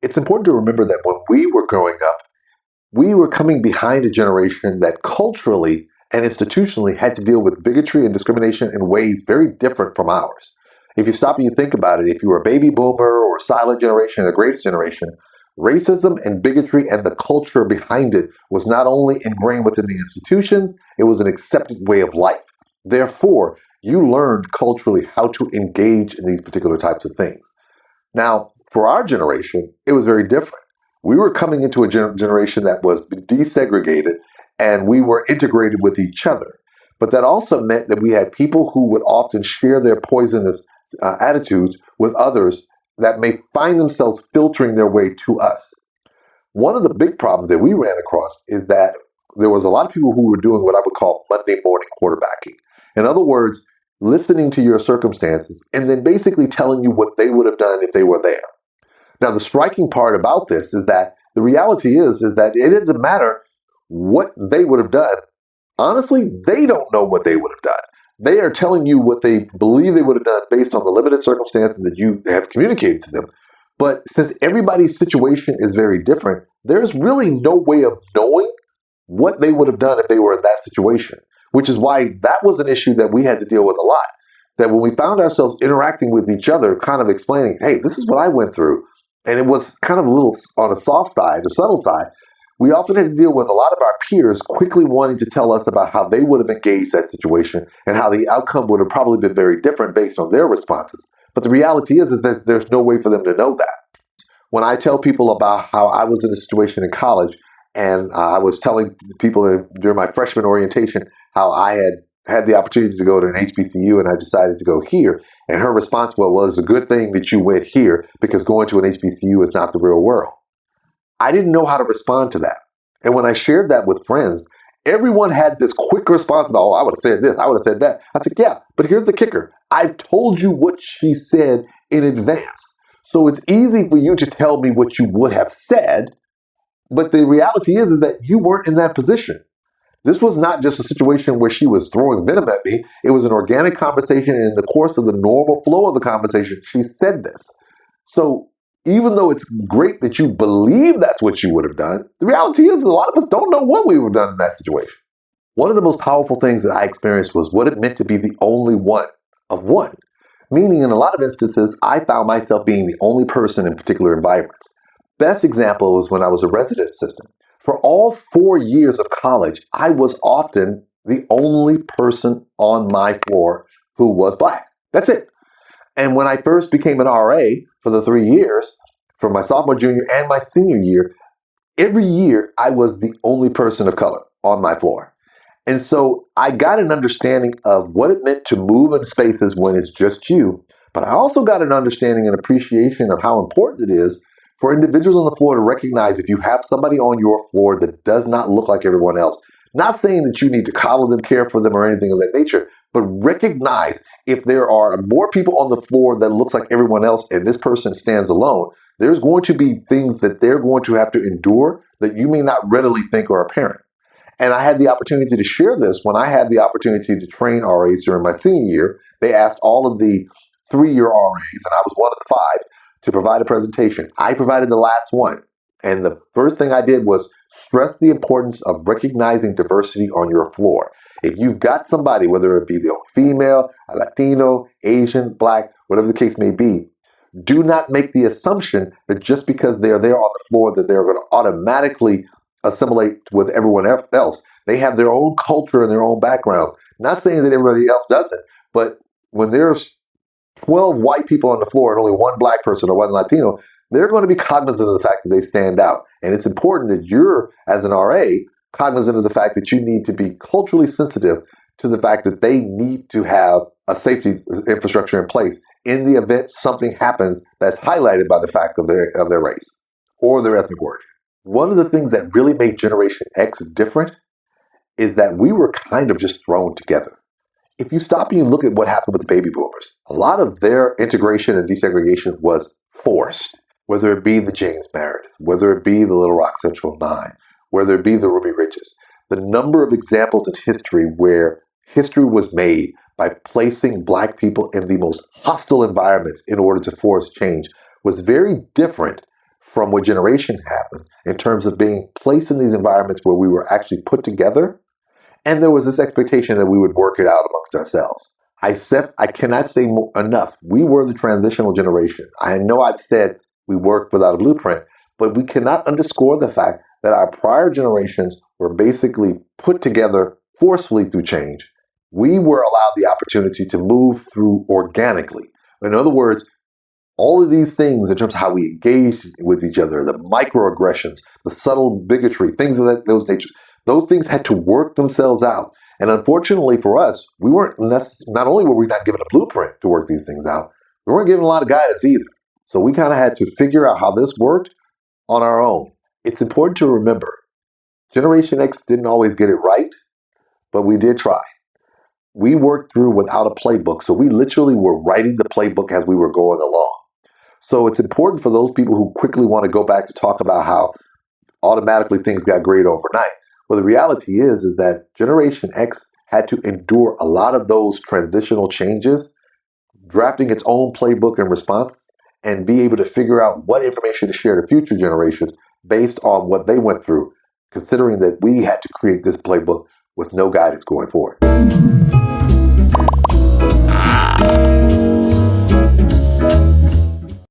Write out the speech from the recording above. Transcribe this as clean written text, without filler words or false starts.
It's important to remember that when we were growing up, we were coming behind a generation that culturally and institutionally had to deal with bigotry and discrimination in ways very different from ours. If you stop and you think about it, if you were a baby boomer or a silent generation or the greatest generation, racism and bigotry and the culture behind it was not only ingrained within the institutions, it was an accepted way of life. Therefore, you learned culturally how to engage in these particular types of things. Now, for our generation, it was very different. We were coming into a generation that was desegregated and we were integrated with each other. But that also meant that we had people who would often share their poisonous attitudes with others that may find themselves filtering their way to us. One of the big problems that we ran across is that there was a lot of people who were doing what I would call Monday morning quarterbacking. In other words, listening to your circumstances and then basically telling you what they would have done if they were there. Now, the striking part about this is that the reality is that it doesn't matter what they would have done. Honestly, they don't know what they would have done. They are telling you what they believe they would have done based on the limited circumstances that you have communicated to them. But since everybody's situation is very different, there's really no way of knowing what they would have done if they were in that situation, which is why that was an issue that we had to deal with a lot. That when we found ourselves interacting with each other, kind of explaining, hey, this is what I went through, and it was kind of a little on a soft side, a subtle side, we often had to deal with a lot of our peers quickly wanting to tell us about how they would have engaged that situation and how the outcome would have probably been very different based on their responses. But the reality is that there's no way for them to know that. When I tell people about how I was in a situation in college, and I was telling people during my freshman orientation how I had the opportunity to go to an HBCU and I decided to go here, and her response was, well, it's a good thing that you went here because going to an HBCU is not the real world. I didn't know how to respond to that. And when I shared that with friends, everyone had this quick response about, oh, I would have said this, I would have said that. I said, yeah, but here's the kicker. I've told you what she said in advance. So it's easy for you to tell me what you would have said, but the reality is that you weren't in that position. This was not just a situation where she was throwing venom at me. It was an organic conversation, and in the course of the normal flow of the conversation, she said this. So even though it's great that you believe that's what you would have done, the reality is a lot of us don't know what we would have done in that situation. One of the most powerful things that I experienced was what it meant to be the only one of one. Meaning in a lot of instances, I found myself being the only person in particular environments. Best example was when I was a resident assistant. For all 4 years of college, I was often the only person on my floor who was Black. That's it. And when I first became an RA for the 3 years, for my sophomore, junior, and my senior year, every year I was the only person of color on my floor. And so I got an understanding of what it meant to move in spaces when it's just you. But I also got an understanding and appreciation of how important it is for individuals on the floor to recognize if you have somebody on your floor that does not look like everyone else. Not saying that you need to coddle them, care for them, or anything of that nature, but recognize if there are more people on the floor that looks like everyone else and this person stands alone, there's going to be things that they're going to have to endure that you may not readily think are apparent. And I had the opportunity to share this when I had the opportunity to train RAs during my senior year. They asked all of the 3-year RAs, and I was one of the 5, to provide a presentation. I provided the last one. And the first thing I did was stress the importance of recognizing diversity on your floor. If you've got somebody, whether it be the only female, a Latino, Asian, Black, whatever the case may be, do not make the assumption that just because they're there on the floor that they're going to automatically assimilate with everyone else. They have their own culture and their own backgrounds. Not saying that everybody else doesn't, but when there's 12 white people on the floor and only one Black person or one Latino, they're going to be cognizant of the fact that they stand out. And it's important that you're, as an RA, cognizant of the fact that you need to be culturally sensitive to the fact that they need to have a safety infrastructure in place in the event something happens that's highlighted by the fact of their race or their ethnic origin. One of the things that really made Generation X different is that we were kind of just thrown together. If you stop and you look at what happened with the baby boomers, a lot of their integration and desegregation was forced, whether it be the James Meredith, whether it be the Little Rock Central 9, whether it be the Ruby Ridges. The number of examples in history where history was made by placing Black people in the most hostile environments in order to force change was very different from what generation happened in terms of being placed in these environments where we were actually put together, and there was this expectation that we would work it out amongst ourselves. I cannot say enough. We were the transitional generation. I know I've said we worked without a blueprint, but we cannot underscore the fact that our prior generations were basically put together forcefully through change. We were allowed the opportunity to move through organically. In other words, all of these things in terms of how we engage with each other, the microaggressions, the subtle bigotry, things of those natures, those things had to work themselves out. And unfortunately for us, we weren't not only were we not given a blueprint to work these things out, we weren't given a lot of guidance either. So we kind of had to figure out how this worked on our own. It's important to remember, Generation X didn't always get it right, but we did try. We worked through without a playbook, so we literally were writing the playbook as we were going along. So it's important for those people who quickly want to go back to talk about how automatically things got great overnight. Well, the reality is that Generation X had to endure a lot of those transitional changes, drafting its own playbook in response, and be able to figure out what information to share to future generations based on what they went through, considering that we had to create this playbook with no guidance going forward.